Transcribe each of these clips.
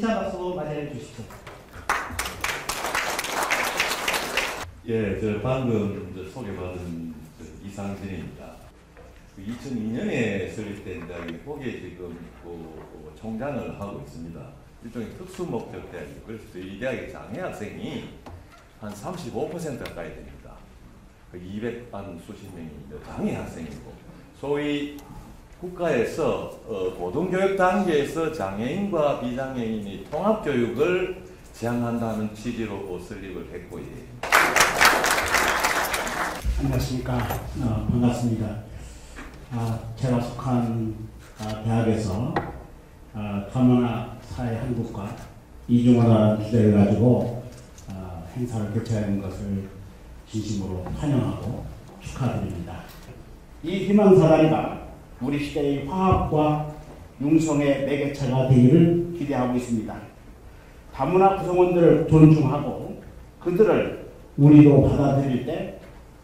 힘찬 박수로 맞이해 주십시오. 예, 저 방금 소개받은 이상진입니다. 2002년에 설립된 대학이 거기에 지금 총장을 하고 있습니다. 일종의 특수목적 대학이고, 그래서 이 대학의 장애 학생이 한 35% 가까이 됩니다. 200만 수십 명이 장애 학생이고, 소위 국가에서 고등교육 단계에서 장애인과 비장애인이 통합교육을 지향한다는 취지로 설립을 했고, 안녕하십니까. 반갑습니다. 제가 속한 대학에서 다문화 사회 한국과 이중화라는 주제를 가지고 행사를 개최하는 것을 진심으로 환영하고 축하드립니다. 이 희망사다리가 우리 시대의 화합과 융성의 매개체가 되기를 기대하고 있습니다. 다문화 구성원들을 존중하고 그들을 우리로 받아들일 때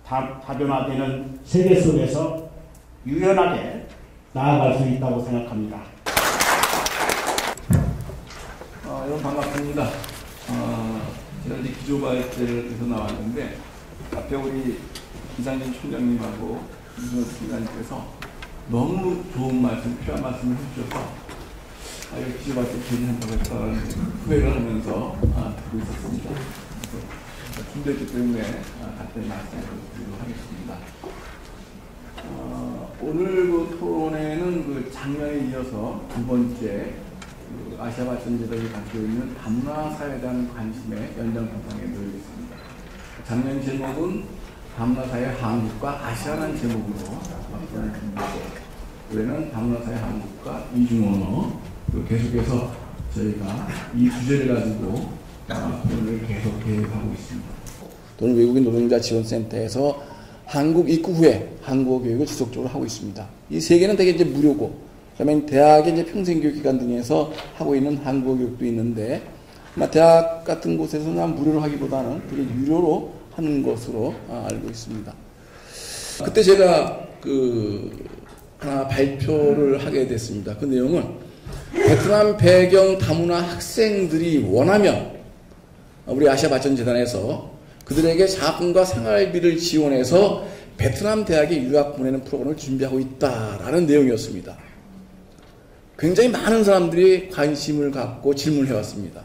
다변화되는 세계 속에서 유연하게 나아갈 수 있다고 생각합니다. 여러분 반갑습니다. 제가 이제 기조발제에서 나왔는데 앞에 우리 이상진 총장님하고 유승호 총장님께서 너무 좋은 말씀, 필요한 말씀을 해주셔서 여기 기조발제 개진한다고 했던 후회를 하면서 듣고 있었습니다. 준비했기 때문에 간단히 말씀을 드리도록 하겠습니다. 오늘 그 토론회는 그 작년에 이어서 두 번째 아시아 발전재단이 갖고 있는 다문화 사회에 대한 관심의 연장선상에 놓여 있습니다. 작년 제목은 다문화 사회 한국과 아시아라는 제목으로 준비했고, 올해는 다문화 사회 한국과 이중언어, 계속해서 저희가 이 주제를 가지고 오늘 계속 계획하고 있습니다. 또는 외국인 노동자 지원센터에서 한국 입국 후에 한국어 교육을 지속적으로 하고 있습니다. 이 세 개는 되게 이제 무료고, 그다음에 대학의 이제 평생교육기관 등에서 하고 있는 한국어 교육도 있는데, 아마 대학 같은 곳에서는 무료로 하기보다는 되게 유료로 하는 것으로 알고 있습니다. 그때 제가 하나 발표를 하게 됐습니다. 그 내용은 베트남 배경 다문화 학생들이 원하면 우리 아시아 발전재단에서 그들에게 자금과 생활비를 지원해서 베트남 대학에 유학 보내는 프로그램을 준비하고 있다라는 내용이었습니다. 굉장히 많은 사람들이 관심을 갖고 질문을 해왔습니다.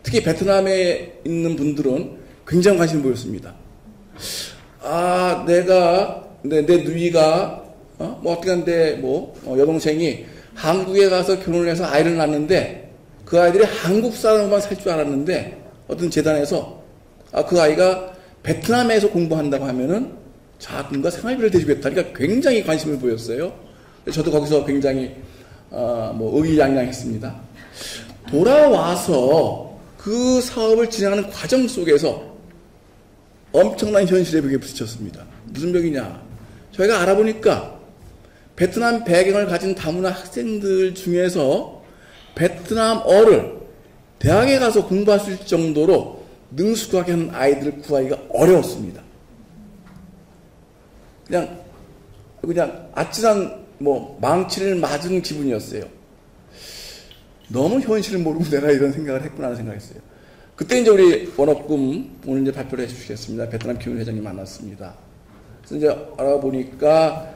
특히 베트남에 있는 분들은 굉장히 관심을 보였습니다. 내 누이가 어떻게 한데 여동생이 한국에 가서 결혼을 해서 아이를 낳았는데 그 아이들이 한국 사람만 살 줄 알았는데 어떤 재단에서 그 아이가 베트남에서 공부한다고 하면은 자금과 생활비를 대주겠다. 그러니까 굉장히 관심을 보였어요. 저도 거기서 굉장히 의기양양했습니다. 돌아와서 그 사업을 진행하는 과정 속에서 엄청난 현실의 벽에 부딪혔습니다. 무슨 벽이냐? 저희가 알아보니까 베트남 배경을 가진 다문화 학생들 중에서 베트남어를 대학에 가서 공부할 수 있을 정도로 능숙하게 하는 아이들을 구하기가 어려웠습니다. 그냥 아찔한 망치를 맞은 기분이었어요. 너무 현실을 모르고 내가 이런 생각을 했구나 하는 생각했어요. 그때 이제 우리 원업금 오늘 이제 발표를 해주시겠습니다. 베트남 기훈 회장님 만났습니다. 그래서 이제 알아보니까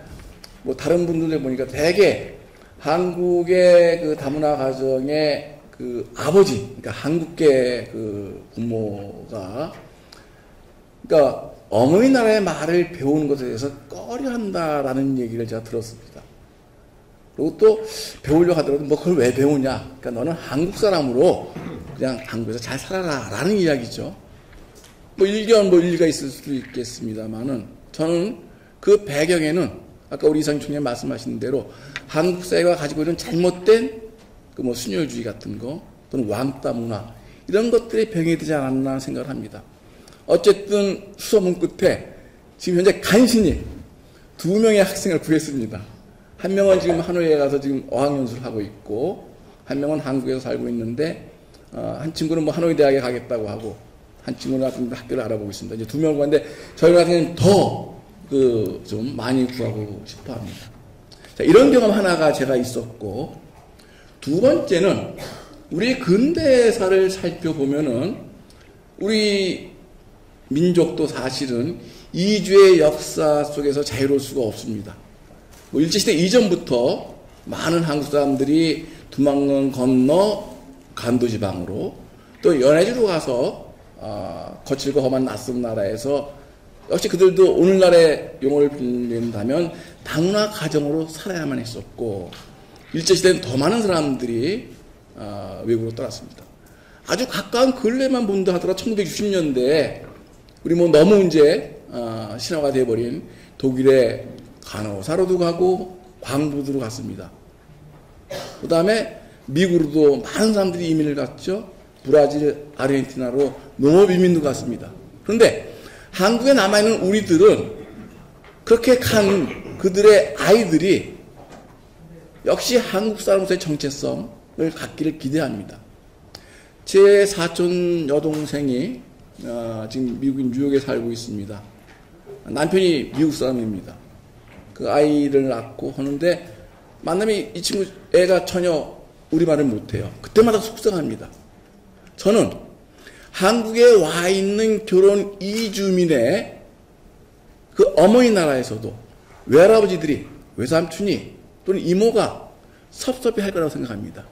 다른 분들 보니까 대개 한국의 그 다문화 가정의 그 아버지, 그러니까 한국계 그 부모가, 그러니까 어머니 나라의 말을 배우는 것에 대해서 꺼려한다라는 얘기를 제가 들었습니다. 그리고 또 배우려고 하더라도 그걸 왜 배우냐? 그러니까 너는 한국 사람으로 그냥 한국에서 잘 살아라라는 이야기죠. 일리가 있을 수도 있겠습니다만은 저는 그 배경에는 아까 우리 이상준 총장님 말씀하신 대로 한국 사회가 가지고 있는 잘못된 순혈주의 같은 거 또는 왕따 문화 이런 것들이 병행되지 않았나 생각을 합니다. 어쨌든 수소문 끝에 지금 현재 간신히 2명의 학생을 구했습니다. 한 명은 지금 하노이에 가서 지금 어학연수를 하고 있고, 한 명은 한국에서 살고 있는데, 한 친구는 하노이 대학에 가겠다고 하고, 한 친구는 학교를 알아보고 있습니다. 이제 2명을 구하는데, 저희 같은 경우는 더 좀 많이 구하고 싶어 합니다. 자, 이런 경험 하나가 제가 있었고, 두 번째는 우리 근대사를 살펴보면은 우리 민족도 사실은 이주의 역사 속에서 자유로울 수가 없습니다. 뭐 일제시대 이전부터 많은 한국 사람들이 두만강 건너 간도지방으로 또 연해주로 가서 거칠고 험한 낯선 나라에서 역시 그들도 오늘날의 용어를 빌린다면 다문화 가정으로 살아야만 했었고, 일제시대는 더 많은 사람들이 외국으로 떠났습니다. 아주 가까운 근래만 본다 하더라도 1960년대에 우리 뭐 너무 이제 신화가 되어버린 독일의 간호사로도 가고 광부도로 갔습니다. 그 다음에 미국으로도 많은 사람들이 이민을 갔죠. 브라질, 아르헨티나로 농업 이민도 갔습니다. 그런데 한국에 남아있는 우리들은 그렇게 간 그들의 아이들이 역시 한국 사람으로서의 정체성을 갖기를 기대합니다. 제 사촌 여동생이 지금 미국인 뉴욕에 살고 있습니다. 남편이 미국 사람입니다. 그 아이를 낳고 하는데 만나면 이 친구 애가 전혀 우리말을 못해요. 그때마다 속상합니다. 저는 한국에 와 있는 결혼 이주민의 그 어머니 나라에서도 외할아버지들이, 외삼촌이 또는 이모가 섭섭해 할 거라고 생각합니다.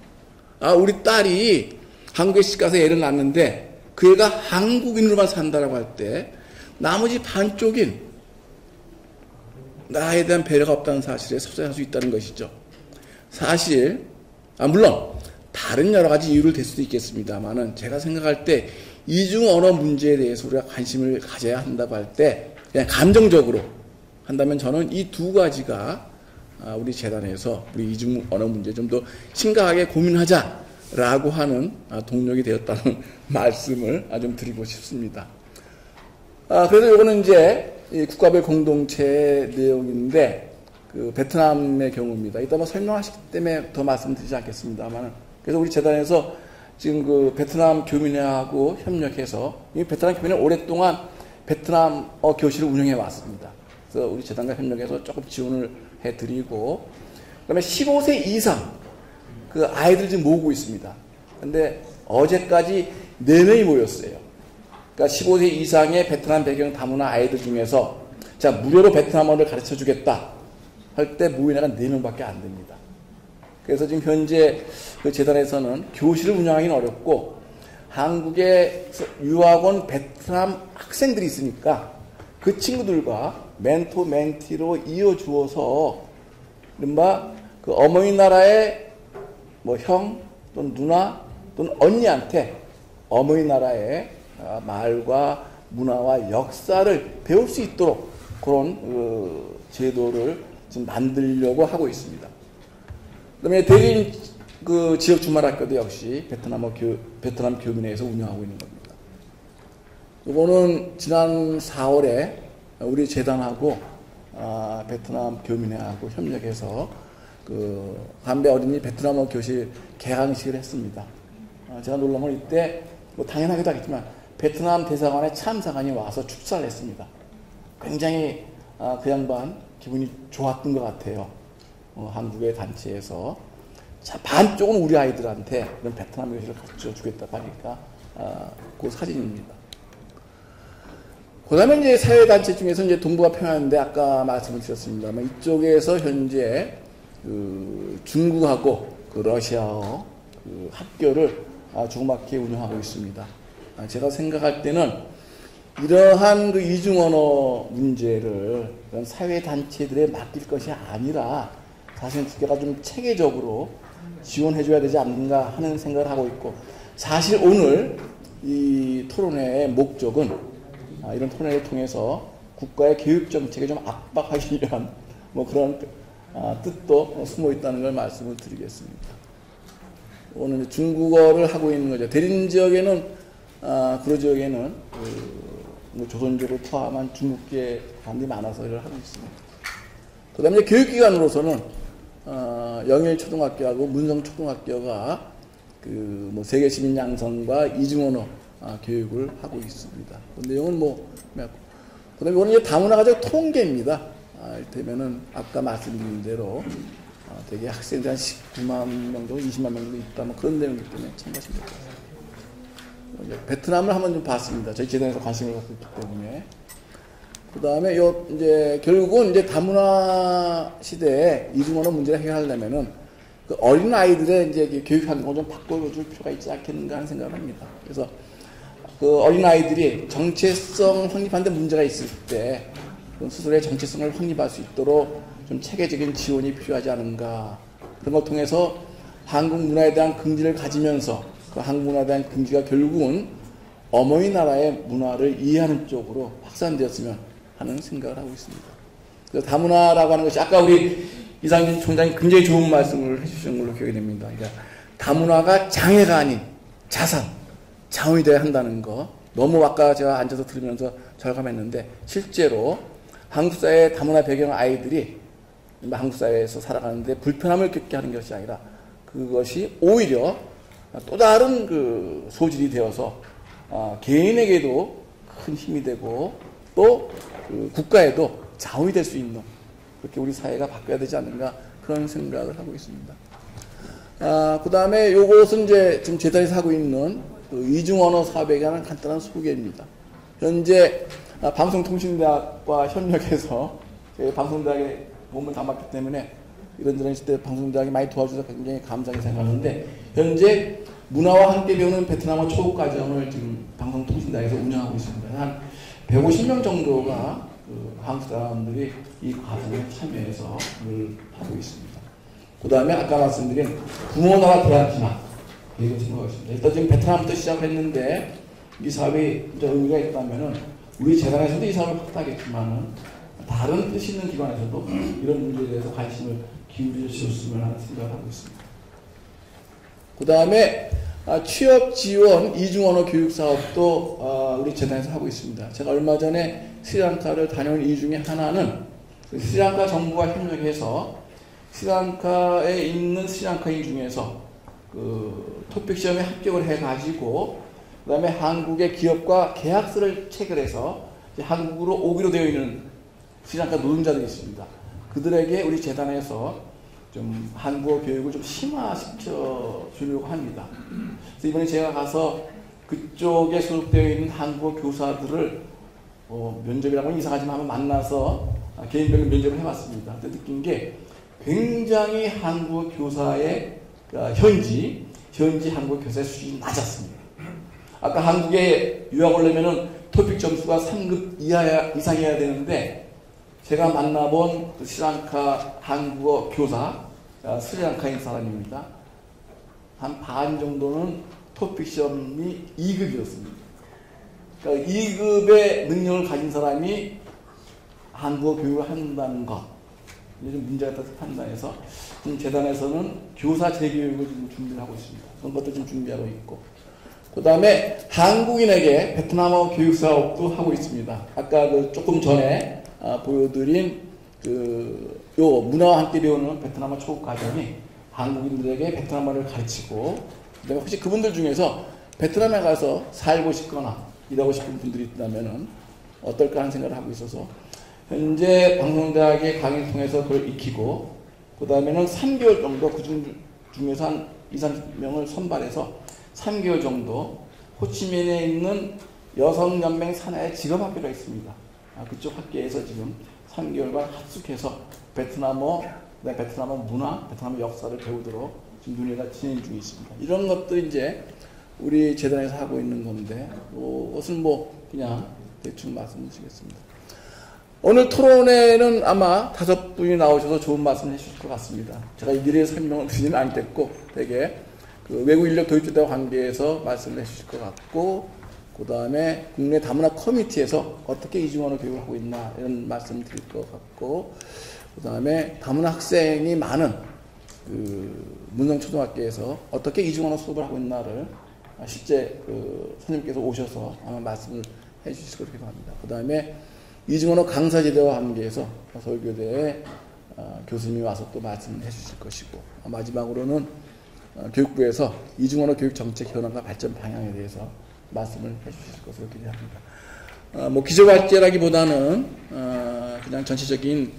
우리 딸이 한국에 시집가서 애를 낳는데 그 애가 한국인으로만 산다라고 할 때 나머지 반쪽인 나에 대한 배려가 없다는 사실에 섭섭해할 수 있다는 것이죠. 사실 물론 다른 여러 가지 이유를 댈 수도 있겠습니다만은 제가 생각할 때 이중 언어 문제에 대해서 우리가 관심을 가져야 한다고 할 때 그냥 감정적으로 한다면 저는 이 두 가지가 우리 재단에서 우리 이중 언어 문제 좀 더 심각하게 고민하자라고 하는 동력이 되었다는 말씀을 좀 드리고 싶습니다. 그래서 이거는 이제 국가별 공동체 내용인데 그 베트남의 경우입니다. 이따 뭐 설명하시기 때문에 더 말씀드리지 않겠습니다만, 그래서 우리 재단에서 지금 그 베트남 교민회하고 협력해서 이 베트남 교민회 오랫동안 베트남어 교실을 운영해 왔습니다. 그래서 우리 재단과 협력해서 조금 지원을 해드리고, 그다음에 15세 이상 그 아이들 지금 모으고 있습니다. 근데 어제까지 4명이 모였어요. 그러니까 15세 이상의 베트남 배경 다문화 아이들 중에서 자 무료로 베트남어를 가르쳐 주겠다 할 때 모인 애가 4명밖에 안 됩니다. 그래서 지금 현재 그 재단에서는 교실을 운영하기는 어렵고 한국에 유학원 베트남 학생들이 있으니까 그 친구들과 멘토 멘티로 이어주어서 이른바 그 어머니 나라의 뭐 형 또는 누나 또는 언니한테 어머니 나라의 말과 문화와 역사를 배울 수 있도록 그런 제도를 지금 만들려고 하고 있습니다. 그다음에 대진 그 지역 주말학교도 역시 베트남 교민회에서 운영하고 있는 겁니다. 이거는 지난 4월에 우리 재단하고 베트남 교민회하고 협력해서 그 한배 어린이 베트남어 교실 개강식을 했습니다. 제가 놀란 건 이때 뭐 당연하기도 하겠지만 베트남 대사관의 참사관이 와서 축사를 했습니다. 굉장히 그 양반 기분이 좋았던 것 같아요. 한국의 단체에서 자, 반쪽은 우리 아이들한테 이런 베트남 교실을 가르쳐 주겠다고 하니까 그 사진입니다. 그 다음에 이제 사회단체 중에서 이제 동북아 평양인데 아까 말씀을 드렸습니다만 이쪽에서 현재 그 중국하고 그 러시아어 그 학교를 조그맣게 운영하고 있습니다. 제가 생각할 때는 이러한 그 이중언어 문제를 이런 사회단체들에 맡길 것이 아니라 사실 국가가 좀 체계적으로 지원해줘야 되지 않는가 하는 생각을 하고 있고, 사실 오늘 이 토론회의 목적은 이런 토론회를 통해서 국가의 교육정책에 좀 압박하기 위한 뭐 그런 뜻도 숨어 있다는 걸 말씀을 드리겠습니다. 오늘 중국어를 하고 있는 거죠. 대림 지역에는 구로 지역에는 뭐 조선족을 포함한 중국계 사람들이 많아서 일을 하고 있습니다. 그다음에 교육기관으로서는 영일초등학교하고 문성초등학교가 그 뭐 세계 시민 양성과 이중언어 교육을 하고 있습니다. 그 내용은 뭐 그다음에 이거는 이제 다문화 가족 통계입니다. 이를테면은 아까 말씀드린 대로 되게 학생들이 한 19만 명 정도, 20만 명 정도 있다, 뭐 그런 내용이기 때문에 참고하시면 될 것 같아요. 베트남을 한번 좀 봤습니다. 저희 재단에서 관심을 갖고 있기 때문에. 그 다음에 이제 결국은 이제 다문화 시대에 이중언어 문제를 해결하려면은 그 어린 아이들의 이제 교육 환경을 좀 바꿔줄 필요가 있지 않겠는가 하는 생각을 합니다. 그래서 그 어린 아이들이 정체성 확립하는데 문제가 있을 때 스스로의 정체성을 확립할 수 있도록 좀 체계적인 지원이 필요하지 않은가. 그런 걸 통해서 한국 문화에 대한 긍지를 가지면서 그 한국 문화에 대한 긍지가 결국은 어머니 나라의 문화를 이해하는 쪽으로 확산되었으면 하는 생각을 하고 있습니다. 그래서 다문화라고 하는 것이 아까 우리 이상진 총장이 굉장히 좋은 말씀을 해주신 걸로 기억이 됩니다. 그러니까 다문화가 장애가 아닌 자산, 자원이 되어야 한다는 거. 너무 아까 제가 앉아서 들으면서 절감했는데 실제로 한국 사회의 다문화 배경 아이들이 한국 사회에서 살아가는데 불편함을 겪게 하는 것이 아니라 그것이 오히려 또 다른 그 소질이 되어서 개인에게도 큰 힘이 되고 또 그 국가에도 자원이 될 수 있는 그렇게 우리 사회가 바뀌어야 되지 않는가 그런 생각을 하고 있습니다. 그 다음에 요것은 이제 지금 재단에서 하고 있는 그 이중언어 사업에 관한 간단한 소개입니다. 현재 방송통신대학과 협력해서 방송대학에 몸을 담았기 때문에 이런저런 있을 때 방송대학이 많이 도와줘서 굉장히 감사하게 생각하는데 현재 문화와 함께 배우는 베트남어 초급과정을 지금 방송통신대학에서 운영하고 있습니다. 한 150명 정도가 그 한국 사람들이 이 과정에 참여해서 하고 있습니다. 그 다음에 아까 말씀드린 부모나라 대학 진학 이거 생각하고 있습니다. 일단 지금 베트남부터 시작했는데 이 사업이 의미가 있다면은 우리 재단에서도 이 사업을 확대하겠지만은 다른 뜻 있는 기관에서도 이런 문제에 대해서 관심을 기울여 주셨으면 하는 생각을 하고 있습니다. 그 다음에 취업 지원 이중언어 교육 사업도 우리 재단에서 하고 있습니다. 제가 얼마 전에 스리랑카를 다녀온 이유 중에 하나는 스리랑카 정부와 협력해서 스리랑카에 있는 스리랑카인 중에서 그 토픽 시험에 합격을 해가지고 그 다음에 한국의 기업과 계약서를 체결해서 한국으로 오기로 되어 있는 스리랑카 노동자들이 있습니다. 그들에게 우리 재단에서 좀 한국어 교육을 좀 심화시켜 주려고 합니다. 그래서 이번에 제가 가서 그쪽에 소속되어 있는 한국어 교사들을 면접이라고는 이상하지만 한번 만나서 개인별로 면접을 해봤습니다. 그때 느낀 게 굉장히 한국어 교사의 현지 한국어 교사의 수준이 낮았습니다. 아까 한국에 유학 오려면은 토픽 점수가 3급 이상이어야 되는데 제가 만나본 그 스리랑카 한국어 교사 스리랑카인 사람입니다. 한 반 정도는 토픽 시험이 2급이었습니다. 그러니까 2급의 능력을 가진 사람이 한국어 교육을 한다는 것 이게 좀 문제가 있다고 판단해서 지금 재단에서는 교사 재교육을 지금 준비를 하고 있습니다. 그런 것도 좀 준비하고 있고 그 다음에 한국인에게 베트남어 교육 사업도 하고 있습니다. 아까 그 조금 전에 보여드린 요 문화와 함께 배우는 베트남어 초급 과정이 한국인들에게 베트남어를 가르치고 그다음에 혹시 그분들 중에서 베트남에 가서 살고 싶거나 일하고 싶은 분들이 있다면은 어떨까 하는 생각을 하고 있어서 현재 방송대학의 강의를 통해서 그걸 익히고 그 다음에는 3개월 정도 그 중에서 한 2~30명을 선발해서 3개월 정도 호치민에 있는 여성연맹 산하의 직업학교가 있습니다. 그쪽 학교에서 지금 3개월간 합숙해서 베트남어 문화, 베트남어 역사를 배우도록 지금 논의가 진행 중에 있습니다. 이런 것도 이제 우리 재단에서 하고 있는 건데, 그것은 그냥 대충 말씀을 드리겠습니다. 오늘 토론회는 아마 5분이 나오셔서 좋은 말씀을 해주실 것 같습니다. 제가 미래의 설명을 드리지는 않겠고, 되게 그 외국 인력 도입제도와 관계해서 말씀을 해주실 것 같고, 그 다음에 국내 다문화 커뮤니티에서 어떻게 이중언어 교육을 하고 있나 이런 말씀을 드릴 것 같고, 그 다음에 다문화 학생이 많은 그 문성초등학교에서 어떻게 이중언어 수업을 하고 있나를 실제 그 선생님께서 오셔서 아마 말씀을 해주실 것으로 기대합니다. 그 다음에 이중언어 강사제도와 관계해서 서울교대에 교수님이 와서 또 말씀을 해주실 것이고, 마지막으로는 교육부에서 이중언어 교육 정책 현황과 발전 방향에 대해서 말씀을 해주실 것으로 기대합니다. 기저과제라기보다는 그냥 전체적인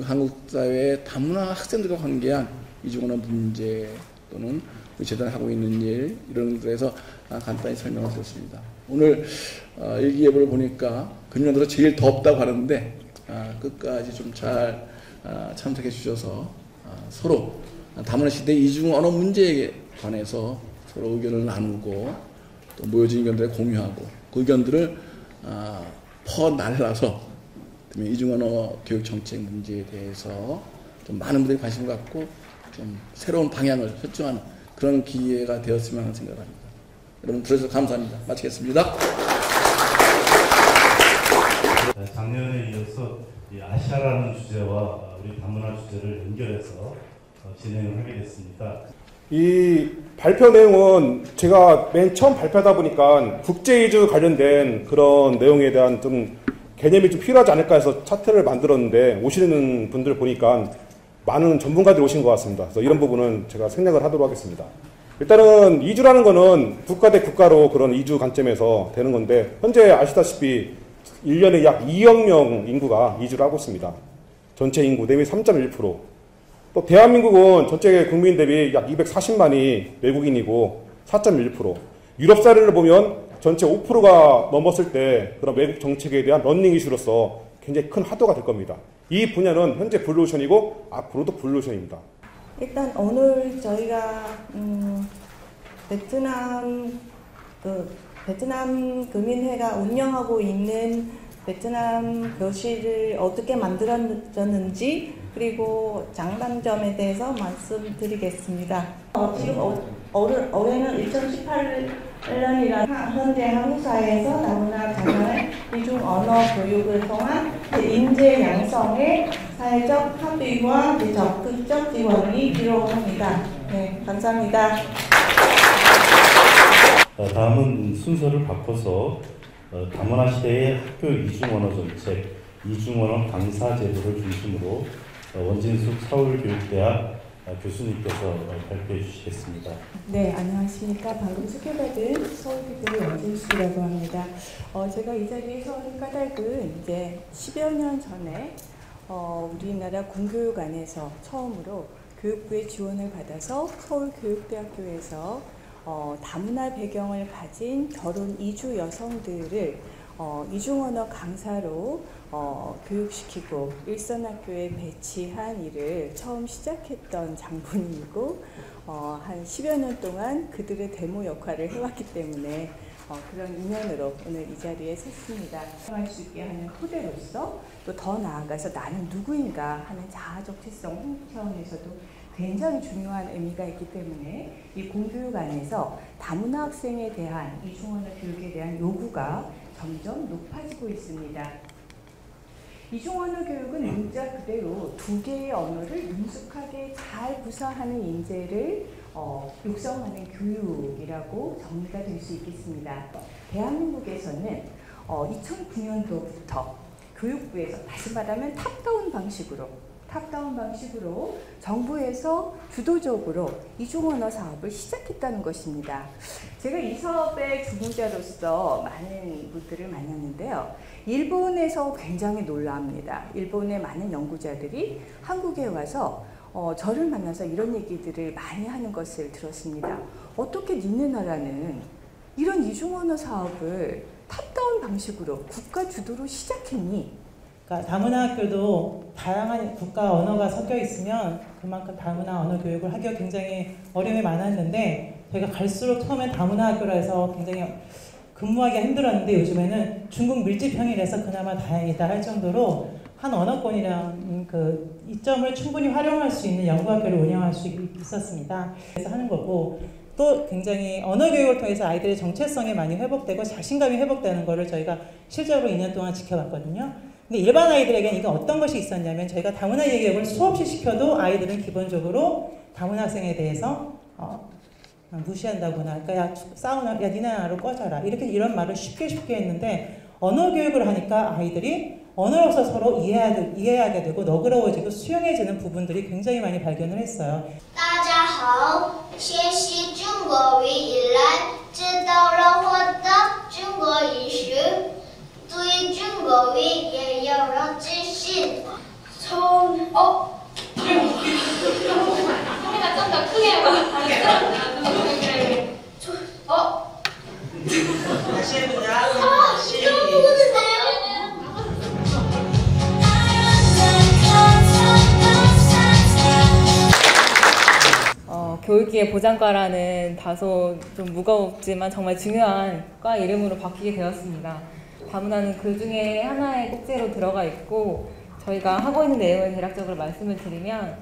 한국 사회의 다문화 학생들과 관계한 이중 언어 문제 또는 우리 재단이 하고 있는 일 이런 것들에서 간단히 설명을 드렸습니다. 오늘 일기예보를 보니까 금년 들어 제일 덥다고 하는데 끝까지 좀 잘 참석해 주셔서 서로 다문화 시대 이중 언어 문제에 관해서 서로 의견을 나누고 또 모여진 의견들을 공유하고 그 의견들을 퍼날라서 이중 언어 교육 정책 문제에 대해서 좀 많은 분들이 관심을 갖고 좀 새로운 방향을 설정하는 그런 기회가 되었으면 하는 생각을 합니다. 여러분 들어주셔서 감사합니다. 마치겠습니다. 작년에 이어서 이 아시아라는 주제와 우리 다문화 주제를 연결해서 진행을 하게 됐습니다. 이 발표 내용은 제가 맨 처음 발표하다 보니까 국제이주 관련된 그런 내용에 대한 좀 개념이 좀 필요하지 않을까 해서 차트를 만들었는데 오시는 분들 보니까 많은 전문가들이 오신 것 같습니다. 그래서 이런 부분은 제가 생략을 하도록 하겠습니다. 일단은 이주라는 거는 국가 대 국가로 그런 이주 관점에서 되는 건데 현재 아시다시피 1년에 약 2억 명 인구가 이주를 하고 있습니다. 전체 인구 대비 3.1%. 또 대한민국은 전체 국민 대비 약 240만이 외국인이고 4.1%. 유럽 사례를 보면 전체 5%가 넘었을 때 그런 외국 정책에 대한 러닝 이슈로서 굉장히 큰 화두가 될 겁니다. 이 분야는 현재 블루오션이고 앞으로도 블루오션입니다. 일단 오늘 저희가 베트남 교민회가 운영하고 있는 베트남 교실을 어떻게 만들어졌는지 그리고 장단점에 대해서 말씀드리겠습니다. 지금 올해는 2018년이라 현재 한국 사회에서 다문화 장애 이중 언어 교육을 통한 인재 양성의 사회적 합의와 적극적 지원이 필요합니다. 네, 감사합니다. 다음은 순서를 바꿔서 다문화 시대의 학교 이중 언어 정책, 이중 언어 강사 제도를 중심으로 원진숙 서울교육대학 교수님께서 발표해 주시겠습니다. 네, 안녕하십니까. 방금 소개받은 서울교육대 원진숙이라고 합니다. 제가 이 자리에 선 까닭은 이제 10여 년 전에 우리나라 공교육 안에서 처음으로 교육부의 지원을 받아서 서울교육대학교에서 다문화 배경을 가진 결혼 이주 여성들을 이중언어 강사로 교육시키고 일선학교에 배치한 일을 처음 시작했던 장본인이고 한 10여 년 동안 그들의 데모 역할을 해왔기 때문에 그런 인연으로 오늘 이 자리에 섰습니다. 할 수 있게 하는 토대로서 또 더 나아가서 나는 누구인가 하는 자아적 특성 홍보 차원에서도 굉장히 중요한 의미가 있기 때문에 이 공교육 안에서 다문화 학생에 대한 이중언어 교육에 대한 요구가 점점 높아지고 있습니다. 이중언어 교육은 문자 그대로 두 개의 언어를 능숙하게 잘 구사하는 인재를 육성하는 교육이라고 정리가 될 수 있겠습니다. 대한민국에서는 2009년도부터 교육부에서 다시 말하면 탑다운 방식으로 정부에서 주도적으로 이중언어 사업을 시작했다는 것입니다. 제가 이 사업의 주무자로서 많은 분들을 만났는데요. 일본에서 굉장히 놀라합니다. 일본의 많은 연구자들이 한국에 와서 저를 만나서 이런 얘기들을 많이 하는 것을 들었습니다. 어떻게 니네 나라는 이런 이중언어 사업을 탑다운 방식으로 국가 주도로 시작했니? 그러니까 다문화 학교도 다양한 국가 언어가 섞여 있으면 그만큼 다문화 언어 교육을 하기가 굉장히 어려움이 많았는데 저희가 갈수록 처음엔 다문화 학교라 해서 굉장히 근무하기가 힘들었는데 요즘에는 중국 밀집형이라서 그나마 다행이다 할 정도로 한 언어권이랑 그 이점을 충분히 활용할 수 있는 연구학교를 운영할 수 있었습니다. 그래서 하는 거고 또 굉장히 언어 교육을 통해서 아이들의 정체성이 많이 회복되고 자신감이 회복되는 거를 저희가 실제로 2년 동안 지켜봤거든요. 근데 일반 아이들에게는 이건 어떤 것이 있었냐면 저희가 다문화 교육을 수없이 시켜도 아이들은 기본적으로 다문화 학생에 대해서 무시한다거나 그러니까 야 싸우나 야 니네 나라로 꺼져라 이런 말을 쉽게 했는데 언어 교육을 하니까 아이들이 언어로서 서로 이해하게 되고 너그러워지고 수용해지는 부분들이 굉장히 많이 발견을 했어요. 大家好，学习中国语以来，知道了我的中国语时，对中国语也有了自信。 소리가 좀 더 크게 하고 다시 해보자. 교육계의 보장과라는 다소 좀 무겁지만 정말 중요한 과 이름으로 바뀌게 되었습니다. 다문화는 그 중에 하나의 꼭지로 들어가 있고 저희가 하고 있는 내용을 대략적으로 말씀을 드리면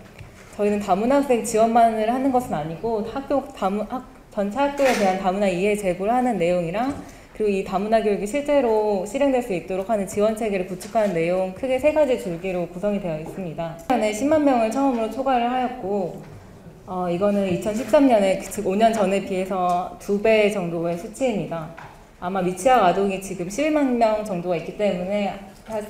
저희는 다문화 학생 지원만을 하는 것은 아니고 전체 학교에 대한 다문화 이해 제고를 하는 내용이랑 그리고 이 다문화 교육이 실제로 실행될 수 있도록 하는 지원 체계를 구축하는 내용 크게 3가지 줄기로 구성이 되어 있습니다. 2000년에 10만 명을 처음으로 초과를 하였고 이거는 2013년에 즉 5년 전에 비해서 2배 정도의 수치입니다. 아마 미취학 아동이 지금 11만 명 정도가 있기 때문에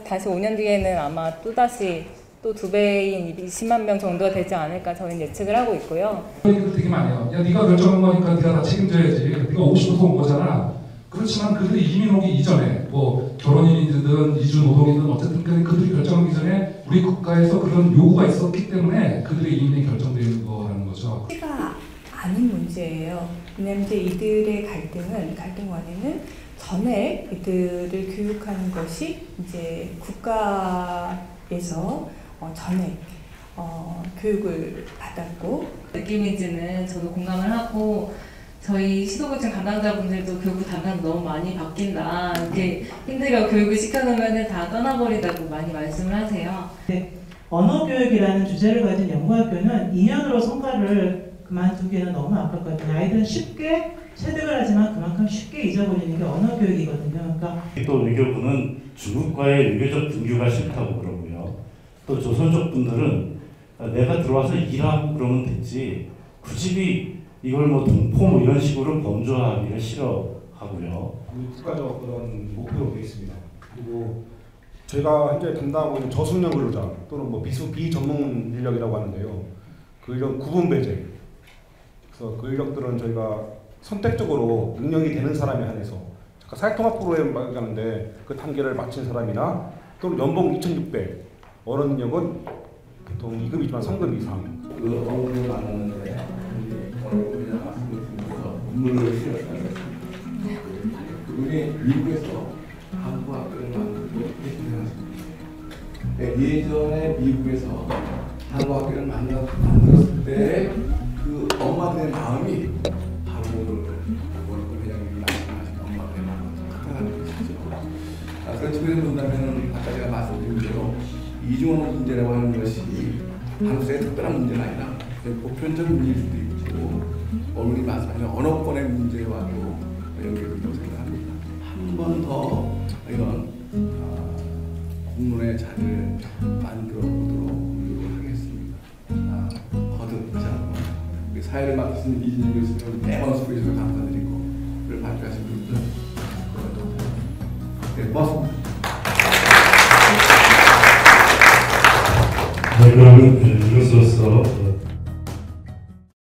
다시 5년 뒤에는 아마 또다시 또 2배인 20만 명 정도가 되지 않을까 저희는 예측을 하고 있고요. 되게 많이 해요. 야, 네가 결정한 거니까 네가 다 책임져야지. 네가 오고 싶어서 온 거잖아. 그렇지만 그들이 이민 오기 이전에 뭐 결혼인이든 이주 노동이든 어쨌든 그들이 결정하기 전에 우리 국가에서 그런 요구가 있었기 때문에 그들의 이민이 결정되는 거라는 거죠. 가 아닌 문제예요. 왜냐하면 이제 이들의 갈등 원인은 전에 이들을 교육하는 것이 이제 국가에서 전에 교육을 받았고 느낌인지는 저도 공감을 하고 저희 시도교육청 담당자분들도 교육 담당 너무 많이 바뀐다. 이렇게 힘들어 교육을 시켜놓으면 다 떠나버리다고 많이 말씀을 하세요. 네, 언어교육이라는 주제를 가진 연구학교는 2년으로 성과를 그만두기에는 너무 아깝거든요. 아이들은 쉽게 체득을 하지만 그만큼 쉽게 잊어버리는 게 언어교육이거든요. 그러니까 또 외교부는 중국과의 외교적 등교가 싫다고 그러고요. 또 조선족 분들은 내가 들어와서 일하고 그러면 됐지 굳이 이걸 뭐 동포 뭐 이런 식으로 범주화하기를 싫어하고요. 국가적 그런 목표로 되어 있습니다. 그리고 제가 현재 담당하고 있는 저숙련 근로자 또는 뭐 비전문 인력이라고 하는데요. 그 인력 구분 배제. 그래서 그 인력들은 저희가 선택적으로 능력이 되는 사람에 한해서 사회통합 프로그램 말하는데 그 단계를 마친 사람이나 또는 연봉 2,600 어른 능력은 보통 2급이지만 3급 이상. 그 어른을 만나는데 어른을 말씀드리면서 눈물을 흘렸다는 그분이 미국에서 한국 학교를 만들고 계시는 예전에 미국에서 한국 학교를 만들었을 때 그 엄마들의 마음이 바로 원학금 회장님이 말씀하신 엄마들의 마음과 같다는 것이죠. 그런 측면에서 본다면 아까 제가 말씀드린 대로 이중언어 문제라고 하는 것이 한국 사회의 특별한 문제는 아니라 보편적인 문제일 수도 있고 어머니 말씀하신 언어권의 문제와도 연결된다고 생각합니다. 한 번 더 이런 공론의 자리를 만들어 보도록 노력하겠습니다. 거듭 다시 한번 우리 사회를 맡으시는 이진희 교수님 매번 수고해 주셔서 감사드리고 그를 발표하신 분들 네, 고맙습니다. 네, 그러면 이것으로서